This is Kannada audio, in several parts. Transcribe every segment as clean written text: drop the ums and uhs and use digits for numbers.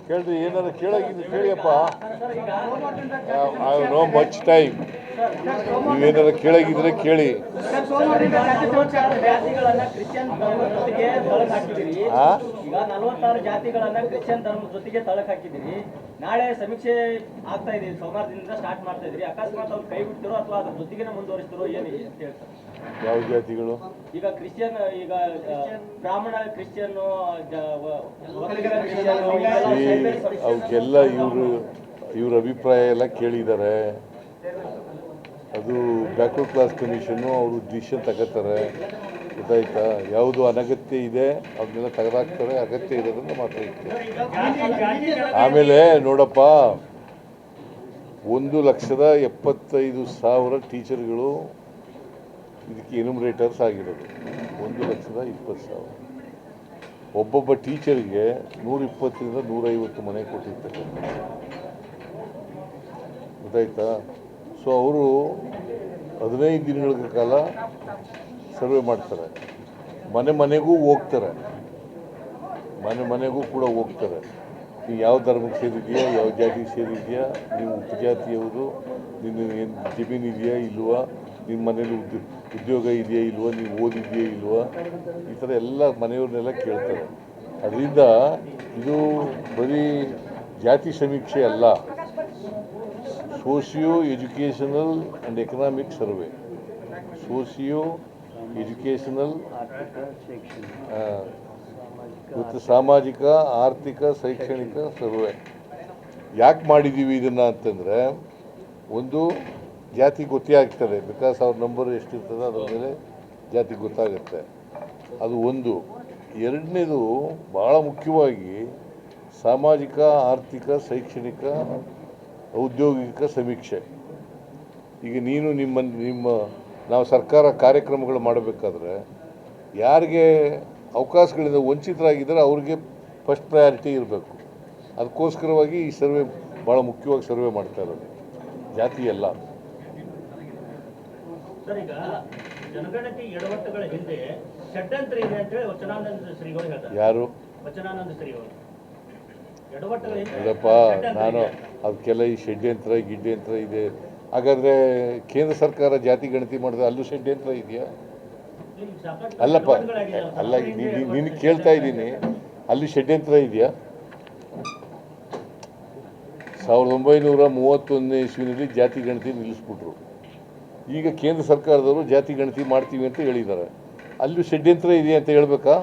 ಕೇಳ್ರಿ, ಏನಾದ್ರು ಕೇಳಾಗಿದ್ದು ಕೇಳಿಯಪ್ಪ. I know much time. ನೀವೇನಾದ್ರು ಕೇಳಾಗಿದ್ರೆ ಕೇಳಿ. ಈಗ 46 ಜಾತಿಗಳನ್ನ ಕ್ರಿಶ್ಚಿಯನ್ ಧರ್ಮದ ಜೊತೆಗೆ ತಳಕ್ ಹಾಕಿದಿರಿ. ನಾಳೆ ಸಮೀಕ್ಷೆ ಆಗ್ತಾ ಇದೆ, ಸೋಮವಾರದಿಂದ ಸ್ಟಾರ್ಟ್ ಮಾಡ್ತಾ ಇದ್ರಿ. ಅಕಸ್ಮಾತ್ ಅವ್ರು ಕೈ ಬಿಡ್ತಿರೋ ಅಥವಾ ಅದ್ರ ಜೊತೆಗೆ ಮುಂದುವರಿಸ್ತಿರೋ ಏನು ಅಂತ ಹೇಳ್ತಾರೆ. ಯಾವ ಜಾತಿಗಳು? ಈಗ ಕ್ರಿಶ್ಚಿಯನ್, ಈಗ ಬ್ರಾಹ್ಮಣ ಕ್ರಿಶ್ಚಿಯನ್, ಅವಕ್ಕೆಲ್ಲ ಇವ್ರ ಅಭಿಪ್ರಾಯ ಎಲ್ಲ ಕೇಳಿದ್ದಾರೆ. ಅದು ಬ್ಯಾಕ್ವರ್ಡ್ ಕ್ಲಾಸ್ ಕಮಿಷನ್ನು ಅವರು ಡಿಸಿಷನ್ ತಗೋತಾರೆ. ಗೊತ್ತಾಯ್ತಾ? ಯಾವುದು ಅನಗತ್ಯ ಇದೆ ಅವನ್ನೆಲ್ಲ ತೆಗೆದಾಕ್ತಾರೆ, ಅಗತ್ಯ ಇರೋದನ್ನು ಮಾತ್ರ ಇರ್ತಾರೆ. ಆಮೇಲೆ ನೋಡಪ್ಪ, 1,75,000 ಟೀಚರ್ಗಳು ಇದಕ್ಕೆ ಎನ್ಯುಮರೇಟರ್ಸ್ ಆಗಿರೋದು. 1,20,000. ಒಬ್ಬೊಬ್ಬ ಟೀಚರ್ಗೆ 120ರಿಂದ 150 ಮನೆ ಕೊಟ್ಟಿರ್ತಾರೆ. ಗೊತ್ತಾಯ್ತಾ? ಸೊ ಅವರು 15 ದಿನಗಳ ಕಾಲ ಸರ್ವೆ ಮಾಡ್ತಾರೆ. ಮನೆಗೂ ಹೋಗ್ತಾರೆ, ಮನೆಗೂ ಕೂಡ ಹೋಗ್ತಾರೆ. ನೀವು ಯಾವ ಧರ್ಮಕ್ಕೆ ಸೇರಿದೆಯಾ, ಯಾವ ಜಾತಿಗೆ ಸೇರಿದೆಯಾ, ನೀವು ಉಪಜಾತಿ ಯಾವುದು, ನಿನ್ನ ಏನು ಜಮೀನು ಇದೆಯಾ ಇಲ್ವಾ, ನಿಮ್ಮ ಮನೇಲಿ ಉದ್ಯೋಗ ಇದೆಯಾ ಇಲ್ವಾ, ನೀವು ಓದಿದೆಯಾ ಇಲ್ವಾ, ಈ ಥರ ಎಲ್ಲ ಮನೆಯವ್ರನ್ನೆಲ್ಲ ಕೇಳ್ತಾರೆ. ಅದರಿಂದ ಇದು ಬರೀ ಜಾತಿ ಸಮೀಕ್ಷೆ ಅಲ್ಲ, socio educational and economic survey. Socio educational ಮತ್ತು ಸಾಮಾಜಿಕ, ಆರ್ಥಿಕ, ಶೈಕ್ಷಣಿಕ ಸರ್ವೆ. ಯಾಕೆ ಮಾಡಿದ್ದೀವಿ ಇದನ್ನು ಅಂತಂದರೆ, ಒಂದು ಜಾತಿ ಗೊತ್ತೇ ಆಗ್ತದೆ, ಬಿಕಾಸ್ ಅವ್ರ ನಂಬರ್ ಎಷ್ಟಿರ್ತದೆ ಅದ್ರ ಮೇಲೆ ಜಾತಿ ಗೊತ್ತಾಗುತ್ತೆ. ಅದು ಒಂದು. ಎರಡನೇದು ಭಾಳ ಮುಖ್ಯವಾಗಿ ಸಾಮಾಜಿಕ, ಆರ್ಥಿಕ, ಶೈಕ್ಷಣಿಕ, ಔದ್ಯೋಗಿಕ ಸಮೀಕ್ಷೆ. ಈಗ ನೀನು ನಿಮ್ಮ ನಾವು ಸರ್ಕಾರ ಕಾರ್ಯಕ್ರಮಗಳು ಮಾಡಬೇಕಾದ್ರೆ ಯಾರಿಗೆ ಅವಕಾಶಗಳಿಂದ ವಂಚಿತರಾಗಿದ್ದರೆ ಅವ್ರಿಗೆ ಫಸ್ಟ್ ಪ್ರಯಾರಿಟಿ ಇರಬೇಕು. ಅದಕ್ಕೋಸ್ಕರವಾಗಿ ಈ ಸರ್ವೆ ಭಾಳ ಮುಖ್ಯವಾಗಿ ಸರ್ವೆ ಮಾಡ್ತಾ ಇರೋದು, ಜಾತಿ ಎಲ್ಲ. ಸರ್, ಈಗ ಜನಗಣತಿ ಎಡವಟ್ಟುಗಳ ಹಿಂದೆ ಷಡ್ಯಂತ್ರ ಇದೆ ಅಂತ ಹೇಳಿ ವಚನಾನಂದ ಶ್ರೀಗಳು ಹೇಳ್ತಾರೆ. ಯಾರು? ವಚನಾನಂದ ಶ್ರೀಗಳು. ಇಲ್ಲಪ್ಪ, ನಾನು ಅದಕ್ಕೆಲ್ಲ ಈ ಷಡ್ಯಂತ್ರ ಗಿಡ್ಯಂತ್ರ ಇದೆ. ಹಾಗಾದರೆ ಕೇಂದ್ರ ಸರ್ಕಾರ ಜಾತಿ ಗಣತಿ ಮಾಡಿದ್ರೆ ಅಲ್ಲೂ ಷಡ್ಯಂತ್ರ ಇದೆಯಾ? ಅಲ್ಲಪ್ಪ, ಅಲ್ಲ, ನೀನು ಕೇಳ್ತಾ ಇದ್ದೀನಿ, ಅಲ್ಲಿ ಷಡ್ಯಂತ್ರ ಇದೆಯಾ? 1931ನೇ ಇಸ್ವಿನಲ್ಲಿ ಜಾತಿ ಗಣತಿ ನಿಲ್ಲಿಸ್ಬಿಟ್ರು. ಈಗ ಕೇಂದ್ರ ಸರ್ಕಾರದವರು ಜಾತಿ ಗಣತಿ ಮಾಡ್ತೀವಿ ಅಂತ ಹೇಳಿದ್ದಾರೆ. ಅಲ್ಲೂ ಷಡ್ಯಂತ್ರ ಇದೆಯಾ ಅಂತ ಹೇಳ್ಬೇಕಾ?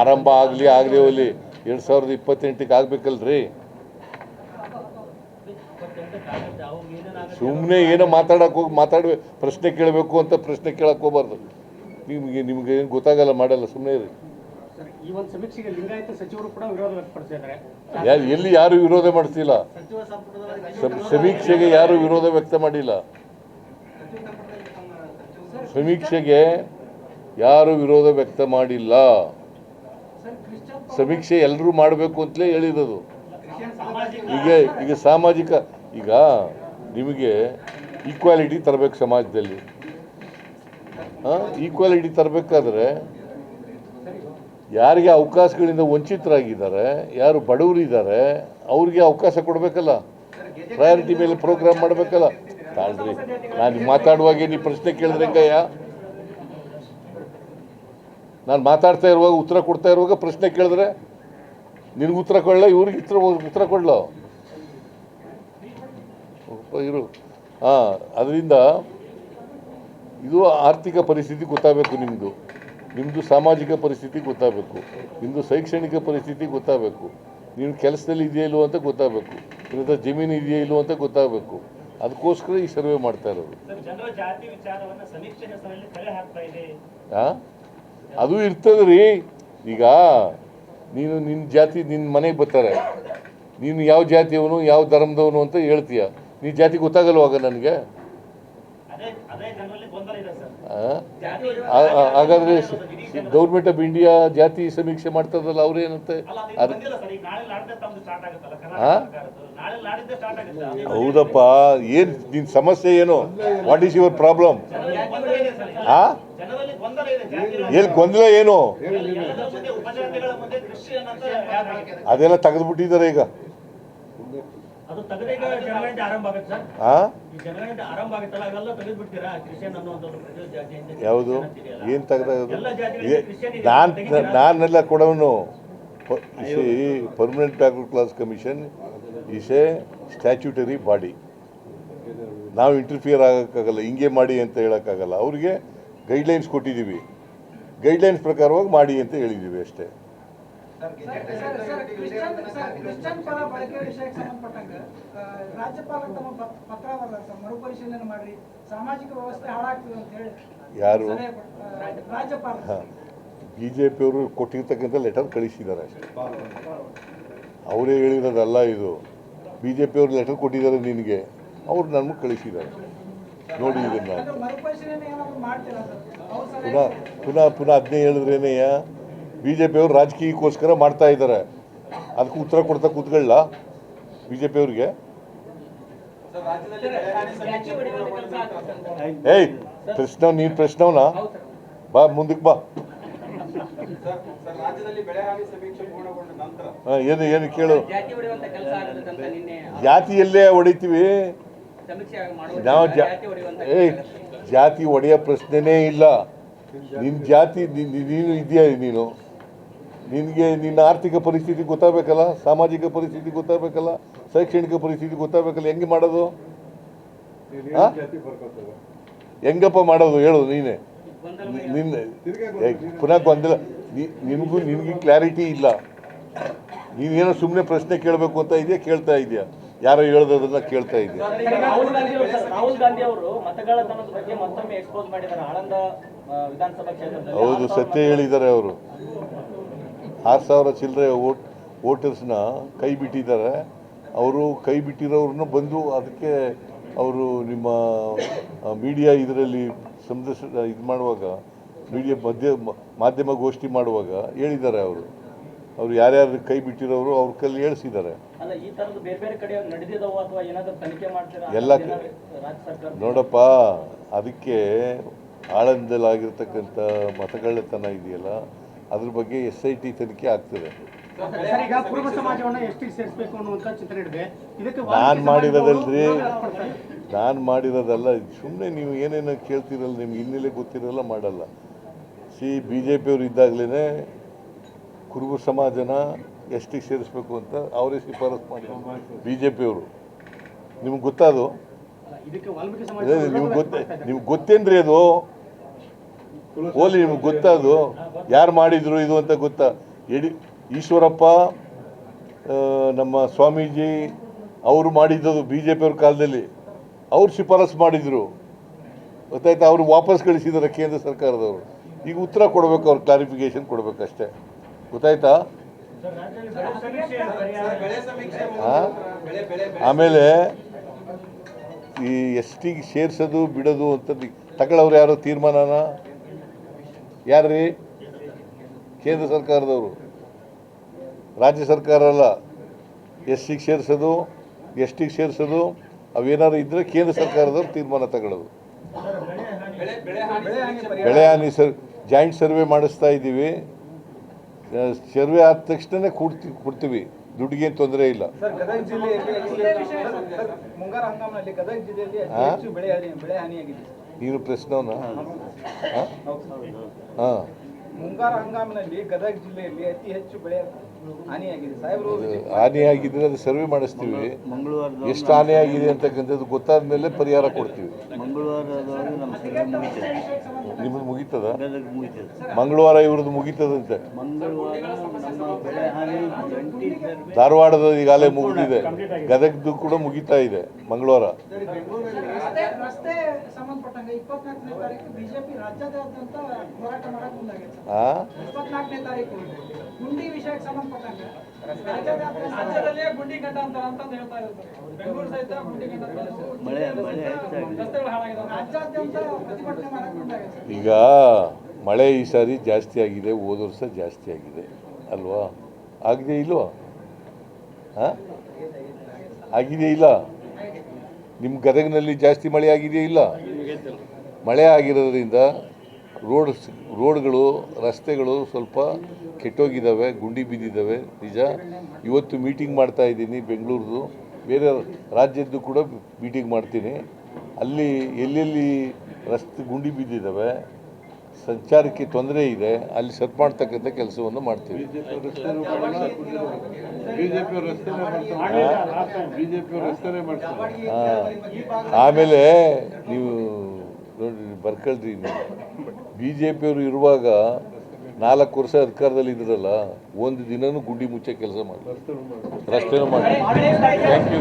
ಆರಂಭ ಆಗಲಿ ಹೋಗಲಿ, 2028ಕ್ಕೆ ಆಗಬೇಕಲ್ರಿ. ಸುಮ್ಮನೆ ಏನೋ ಮಾತಾಡಿ ಪ್ರಶ್ನೆ ಕೇಳಬೇಕು ಅಂತ ಪ್ರಶ್ನೆ ಕೇಳಕ್ಕೆ ಹೋಗ್ಬಾರ್ದು. ನಿಮ್ಗೆ ಏನು ಗೊತ್ತಾಗಲ್ಲ, ಮಾಡಲ್ಲ, ಸುಮ್ಮನೆ ಇರಿ. ಈ ಒಂದು ಸಮೀಕ್ಷೆಗೆ ಲಿಂಗಾಯತ ಸಚಿವರು ಕೂಡ ವಿರೋಧ ವ್ಯಕ್ತಪಡಿಸಿದ್ದಾರೆ. ಎಲ್ಲಿ ಯಾರು ವಿರೋಧ ಮಾಡ್ತಿಲ್ಲ. ಸಮೀಕ್ಷೆಗೆ ಯಾರು ವಿರೋಧ ವ್ಯಕ್ತ ಮಾಡಿಲ್ಲ. ಸಮೀಕ್ಷೆಗೆ ಯಾರು ವಿರೋಧ ವ್ಯಕ್ತ ಮಾಡಿಲ್ಲ. ಸಮೀಕ್ಷೆ ಎಲ್ಲರೂ ಮಾಡಬೇಕು ಅಂತಲೇ ಹೇಳಿರೋದು. ಈಗ ಸಾಮಾಜಿಕ, ಈಗ ನಿಮಗೆ ಈಕ್ವಾಲಿಟಿ ತರಬೇಕು ಸಮಾಜದಲ್ಲಿ. ಈಕ್ವಾಲಿಟಿ ತರಬೇಕಾದ್ರೆ ಯಾರಿಗೆ ಅವಕಾಶಗಳಿಂದ ವಂಚಿತರಾಗಿದ್ದಾರೆ, ಯಾರು ಬಡವರಿದ್ದಾರೆ, ಅವ್ರಿಗೆ ಅವಕಾಶ ಕೊಡಬೇಕಲ್ಲ. ಪ್ರಯಾರಿಟಿ ಮೇಲೆ ಪ್ರೋಗ್ರಾಮ್ ಮಾಡಬೇಕಲ್ಲ. ತಾಳ್ರಿ, ನಾನು ಮಾತಾಡುವಾಗೆ ನೀವು ಪ್ರಶ್ನೆ ಕೇಳಿದ್ರೆ ಹೆಂಗಯ್ಯ? ನಾನು ಮಾತಾಡ್ತಾ ಇರುವಾಗ, ಉತ್ತರ ಕೊಡ್ತಾ ಇರುವಾಗ ಪ್ರಶ್ನೆ ಕೇಳಿದ್ರೆ ನಿನಗೆ ಉತ್ತರ ಕೊಡಲ್ಲ, ಇವ್ರಿಗೆ ಉತ್ತರ ಕೊಡಲ್ಲ ಇರು. ಅದರಿಂದ ಇದು ಆರ್ಥಿಕ ಪರಿಸ್ಥಿತಿ ಗೊತ್ತಾಗಬೇಕು, ನಿಮ್ಮದು ಸಾಮಾಜಿಕ ಪರಿಸ್ಥಿತಿ ಗೊತ್ತಾಗಬೇಕು, ನಿಮ್ಮದು ಶೈಕ್ಷಣಿಕ ಪರಿಸ್ಥಿತಿ ಗೊತ್ತಾಗಬೇಕು, ನೀವು ಕೆಲಸದಲ್ಲಿ ಇದೆಯಾ ಇಲ್ವೋ ಅಂತ ಗೊತ್ತಾಗಬೇಕು, ನಿಮ್ಮ ಜಮೀನು ಇದೆಯಾ ಇಲ್ವೋ ಅಂತ ಗೊತ್ತಾಗಬೇಕು. ಅದಕ್ಕೋಸ್ಕರ ಈ ಸರ್ವೆ ಮಾಡ್ತಾ ಇರೋದು. ಅದು ಇರ್ತದೆ ರೀ. ಈಗ ನೀನು ನಿನ್ನ ಜಾತಿ ನಿನ್ನ ಮನೆಗೆ ಬರ್ತಾರೆ, ನೀನು ಯಾವ ಜಾತಿಯವನು ಯಾವ ಧರ್ಮದವನು ಅಂತ ಹೇಳ್ತೀಯ. ನೀನು ಜಾತಿ ಗೊತ್ತಾಗಲ್ವಾಗ ನನಗೆ? ಹಾಗಾದರೆ ಗೌರ್ಮೆಂಟ್ ಆಫ್ ಇಂಡಿಯಾ ಜಾತಿ ಸಮೀಕ್ಷೆ ಮಾಡ್ತದಲ್ಲ ಅವ್ರೇನಂತೆ ಹೌದಪ್ಪ, ಏನು ನಿನ್ನ ಸಮಸ್ಯೆ ಏನು? What is your problem? ಏನು ಗೊಂದಲ ಏನು? ಅದೆಲ್ಲ ತೆಗೆದುಬಿಟ್ಟಿದ್ದಾರೆ ಈಗ. ಯಾವುದು ಏನು ತೆಗೆದ? ನಾನೆಲ್ಲ ಕೊಡೋನು. Permanent backward class commission is a statutory body. ನಾವು ಇಂಟರ್ಫಿಯರ್ ಆಗೋಕ್ಕಾಗಲ್ಲ, ಹಿಂಗೆ ಮಾಡಿ ಅಂತ ಹೇಳೋಕ್ಕಾಗಲ್ಲ. ಅವ್ರಿಗೆ ಗೈಡ್ಲೈನ್ಸ್ ಕೊಟ್ಟಿದ್ದೀವಿ, ಗೈಡ್ಲೈನ್ಸ್ ಪ್ರಕಾರವಾಗಿ ಮಾಡಿ ಅಂತ ಹೇಳಿದ್ದೀವಿ ಅಷ್ಟೇ. ಕ್ರಿಶ್ಚಿಯನ್ ಪರ ಬಳಕೆ ವಿಷಯಕ್ಕೆ ಸಂಬಂಧಪಟ್ಟಂಗೆ ರಾಜ್ಯಪಾಲರು ತಮ್ಮ ಪತ್ರ ಬರೆದಾರೆ ಸರ್, ಮರುಪರಿಶೀಲನೆ ಮಾಡಿ, ಸಾಮಾಜಿಕ ವ್ಯವಸ್ಥೆ ಹಾಳಾಗ್ತದೆ ಅಂತ ಹೇಳಿ. ಯಾರು? ರಾಜ್ಯಪಾಲ. BJP-ಅವರು ಕೊಟ್ಟಿರ್ತಕ್ಕಂಥ ಲೆಟರ್ ಕಳಿಸಿದ್ದಾರೆ ಅಷ್ಟೇ, ಅವರೇ ಹೇಳಿರೋದಲ್ಲ ಇದು. BJP-ಅವರು ಲೆಟರ್ ಕೊಟ್ಟಿದ್ದಾರೆ ನಿನಗೆ, ಅವ್ರು ನಮಗೆ ಕಳಿಸಿದ್ದಾರೆ. ನೋಡಿ ಇದನ್ನು ಮರುಪರಿಶೀಲನೆ ಏನಾದ್ರು ಮಾಡ್ತೀರಾ ಸರ್? ಪುನಃ ಅದನ್ನೇ ಹೇಳಿದ್ರೇನೆಯ BJP-ಅವರು ರಾಜಕೀಯಕ್ಕೋಸ್ಕರ ಮಾಡ್ತಾ ಇದ್ದಾರೆ. ಅದಕ್ಕೆ ಉತ್ತರ ಕೊಡ್ತಾ ಕೂತ್ಕೊಳ್ಳ BJP-ಅವ್ರಿಗೆ. ಏಯ್ ಪ್ರಶ್ನೆ, ನೀನು ಪ್ರಶ್ನವನ ಬಾ, ಮುಂದಕ್ಕೆ ಬಾ. ಏನು ಕೇಳು? ಜಾತಿಯಲ್ಲೇ ಹೊಡಿತೀವಿ ನಾವು. ಜಾತಿ ಹೊಡೆಯೋ ಪ್ರಶ್ನೆನೇ ಇಲ್ಲ. ನಿನ್ನ ಜಾತಿ ನೀನು ಇದೆಯಾ? ನಿನಗೆ ನಿನ್ನ ಆರ್ಥಿಕ ಪರಿಸ್ಥಿತಿ ಗೊತ್ತಾಗಬೇಕಲ್ಲ, ಸಾಮಾಜಿಕ ಪರಿಸ್ಥಿತಿ ಗೊತ್ತಾಗಬೇಕಲ್ಲ, ಶೈಕ್ಷಣಿಕ ಪರಿಸ್ಥಿತಿ ಗೊತ್ತಾಗಬೇಕಲ್ಲ. ಹೆಂಗೆ ಮಾಡೋದು? ಹೆಂಗಪ್ಪ ಮಾಡೋದು ಹೇಳು ನೀನೆ. ನಿನ್ನ ಪುನಃ ಗೊಂದಲ. ನಿನಗೆ ಕ್ಲಾರಿಟಿ ಇಲ್ಲ. ನೀನೇನೋ ಸುಮ್ಮನೆ ಪ್ರಶ್ನೆ ಕೇಳಬೇಕು ಅಂತ ಇದೆಯಾ, ಕೇಳ್ತಾ ಇದೆಯಾ? ಯಾರೋ ಹೇಳ್ದದನ್ನ ಕೇಳ್ತಾ ಇದೆಯಾ? ರಾಹುಲ್ ಗಾಂಧಿ ಅವರು ಮತಗಳ್ಳತನದ ಬಗ್ಗೆ ಮತ್ತೊಮ್ಮೆ ಎಕ್ಸ್ಪೋಸ್ ಮಾಡಿದ್ದಾರೆ ಆಳಂದ ವಿಧಾನಸಭಾ ಕ್ಷೇತ್ರದಲ್ಲಿ. ಹೌದು, ಸತ್ಯ ಹೇಳಿದ್ದಾರೆ ಅವರು. 6,000 ಚಿಲ್ಲರೆ ವೋಟರ್ಸ್ನ ಕೈ ಬಿಟ್ಟಿದ್ದಾರೆ. ಅವರು ಕೈ ಬಿಟ್ಟಿರೋರನ್ನ ಬಂದು ಅದಕ್ಕೆ ಅವರು ನಿಮ್ಮ ಮೀಡಿಯಾ ಇದರಲ್ಲಿ ಇದು ಮಾಡುವಾಗ, ಮೀಡಿಯಾ ಮಾಧ್ಯಮ ಗೋಷ್ಠಿ ಮಾಡುವಾಗ ಹೇಳಿದ್ದಾರೆ ಅವರು ಯಾರ್ಯಾರು ಕೈ ಬಿಟ್ಟಿರೋರು ಅವ್ರ ಕೈಲಿ ಹೇಳಿಸಿದ್ದಾರೆ. ಎಲ್ಲ ನೋಡಪ್ಪ, ಅದಕ್ಕೆ ಆಳಂದಲಾಗಿರ್ತಕ್ಕಂಥ ಮತಗಳ್ಳತನ ಇದೆಯಲ್ಲ, ಅದ್ರ ಬಗ್ಗೆ SIT ತನಿಖೆ ಆಗ್ತದೆ. ನಾನು ಮಾಡಿರೋದಲ್ಲ. ಸುಮ್ಮನೆ ನೀವು ಏನೇನೋ ಕೇಳ್ತಿರಲ್ಲ, ನಿಮ್ಗೆ ಹಿನ್ನೆಲೆ ಗೊತ್ತಿರಲ್ಲ, ಮಾಡಲ್ಲ. BJP-ಅವರು ಇದ್ದಾಗಲೇ ಕುರುಬ ಸಮಾಜನ ಎಷ್ಟಿಗೆ ಸೇರಿಸ್ಬೇಕು ಅಂತ ಅವರೇ ಶಿಫಾರಸು ಮಾಡಿದ್ರು BJP-ಅವರು. ನಿಮ್ಗೆ ಗೊತ್ತಾದು? ನಿಮ್ಗೆ ಗೊತ್ತೇನ್ರಿ ಅದು? ಓಲಿ ನಿಮ್ಗೆ ಗೊತ್ತಾದು? ಯಾರು ಮಾಡಿದ್ರು ಇದು ಅಂತ ಗೊತ್ತಾ? ಈಶ್ವರಪ್ಪ ನಮ್ಮ ಸ್ವಾಮೀಜಿ ಅವರು ಮಾಡಿದ್ದದು BJP-ಅವ್ರ ಕಾಲದಲ್ಲಿ. ಅವ್ರು ಶಿಫಾರಸು ಮಾಡಿದರು, ಗೊತ್ತಾಯ್ತಾ? ಅವರು ವಾಪಸ್ ಕಳಿಸಿದ್ದಾರೆ ಕೇಂದ್ರ ಸರ್ಕಾರದವರು. ಈಗ ಉತ್ತರ ಕೊಡಬೇಕು, ಅವ್ರು ಕ್ಲಾರಿಫಿಕೇಶನ್ ಕೊಡಬೇಕಷ್ಟೇ, ಗೊತ್ತಾಯ್ತಾ? ಆಮೇಲೆ ಈ STಗೆ ಸೇರ್ಸೋದು ಬಿಡೋದು ಅಂತ ತಗೊಳ್ಳೋರು ಯಾರು ತೀರ್ಮಾನನ? ಯಾರ್ರೀ? ಕೇಂದ್ರ ಸರ್ಕಾರದವರು, ರಾಜ್ಯ ಸರ್ಕಾರ ಅಲ್ಲ. SCಗೆ ಸೇರಿಸೋದು, STಗೆ ಸೇರಿಸೋದು ಅವೇನಾದ್ರು ಇದ್ದರೆ ಕೇಂದ್ರ ಸರ್ಕಾರದವ್ರು ತೀರ್ಮಾನ ತಗೊಳ್ಳೋದು. ಬೆಳೆ ಹಾನಿ ಜಾಯಿಂಟ್ ಸರ್ವೆ ಮಾಡಿಸ್ತಾ ಇದ್ದೀವಿ. ಸರ್ವೆ ಆದ ತಕ್ಷಣ ಕೊಡ್ತೀವಿ, ದುಡ್ಡಿಗೆ ತೊಂದರೆ ಇಲ್ಲ. ನೀನು ಪ್ರಶ್ನವನ್ನ ಮುಂಗಾರು ಹಂಗಾಮಿನಲ್ಲಿ ಗದಗ ಜಿಲ್ಲೆಯಲ್ಲಿ ಅತಿ ಹೆಚ್ಚು ಬೆಳೆ ಹಾನಿಯಾಗಿದೆ. ಹಾನಿಯಾಗಿದ್ರೆ ಅದು ಸರ್ವೆ ಮಾಡಿಸ್ತೀವಿ. ಎಷ್ಟು ಹಾನಿಯಾಗಿದೆ ಅಂತಕ್ಕಂಥದ್ದು ಗೊತ್ತಾದ ಮೇಲೆ ಪರಿಹಾರ ಕೊಡ್ತೀವಿ. ನಿಮ್ಮದು ಮುಗೀತದ? ಮಂಗಳವಾರ ಇವ್ರದ್ದು ಮುಗೀತದಂತೆ. ಧಾರವಾಡದ ಈಗಾಗಲೇ ಮುಗಿದಿದೆ, ಗದಗದ್ದು ಕೂಡ ಮುಗಿತಾ ಇದೆ ಮಂಗಳವಾರ. ರಸ್ತೆ ಸಂಬಂಧಪಟ್ಟಂಗೆ 24ನೇ ತಾರೀಕು BJP ರಾಜ್ಯಾದ್ಯಂತ ಹೋರಾಟ ಮಾಡಕ್ಕೆ ಮುಂದಾಗಿದೆ. 24ನೇ ತಾರೀಕು ಗುಂಡಿ ವಿಷಯಕ್ಕೆ ಸಂಬಂಧಪಟ್ಟಂಗೆ ರಾಜ್ಯದಲ್ಲೇ ಗುಂಡಿ ಗಂಟ ಅಂತಾರ ಅಂತ ಹೇಳ್ತಾ ಇದ್ದಾರೆ. ಬೆಂಗಳೂರು ಸಹಿತ ಗುಂಡಿ ಗಂಟ ರಸ್ತೆಗಳು ಹಾಳಾಗಿದ್ದಾವೆ. ರಾಜ್ಯಾದ್ಯಂತ ಪ್ರತಿಭಟನೆ ಮಾಡಕ್ಕೆ ಮುಂದಾಗಿದೆ ಸರ್. ಈಗ ಮಳೆ ಈ ಸಾರಿ ಜಾಸ್ತಿ ಆಗಿದೆ, ಹೋದ ವರ್ಷ ಜಾಸ್ತಿ ಆಗಿದೆ ಅಲ್ವಾ? ಆಗಿದೆ ಇಲ್ವಾ? ಹಾಂ, ಆಗಿದೆ ಇಲ್ಲ? ನಿಮ್ಮ ಗದಗಿನಲ್ಲಿ ಜಾಸ್ತಿ ಮಳೆ ಆಗಿದೆಯಾ ಇಲ್ಲ? ಮಳೆ ಆಗಿರೋದ್ರಿಂದ ರೋಡ್ಗಳು ರಸ್ತೆಗಳು ಸ್ವಲ್ಪ ಕೆಟ್ಟೋಗಿದ್ದಾವೆ, ಗುಂಡಿ ಬಿದ್ದಿದ್ದಾವೆ ನಿಜ. ಇವತ್ತು ಮೀಟಿಂಗ್ ಮಾಡ್ತಾ ಇದ್ದೀನಿ ಬೆಂಗಳೂರದು, ಬೇರೆ ರಾಜ್ಯದ್ದು ಕೂಡ ಮೀಟಿಂಗ್ ಮಾಡ್ತೀನಿ. ಅಲ್ಲಿ ಎಲ್ಲೆಲ್ಲಿ ರಸ್ತೆ ಗುಂಡಿ ಬಿದ್ದಿದ್ದಾವೆ, ಸಂಚಾರಕ್ಕೆ ತೊಂದರೆ ಇದೆ, ಅಲ್ಲಿ ಸರಿ ಮಾಡ್ತಕ್ಕಂಥ ಕೆಲಸವನ್ನು ಮಾಡ್ತೀವಿ. ಆಮೇಲೆ ನೀವು ನೋಡಿ ಬರ್ಕೊಳ್ರಿ, ಬಿ ಜೆ ಪಿಯವರು ಇರುವಾಗ 4 ವರ್ಷ ಅಧಿಕಾರದಲ್ಲಿ ಇದ್ರಲ್ಲ, ಒಂದು ದಿನನೂ ಗುಂಡಿ ಮುಚ್ಚೆ ಕೆಲಸ ಮಾಡಿ ರಸ್ತೆನೂ ಮಾಡಿ. Thank you.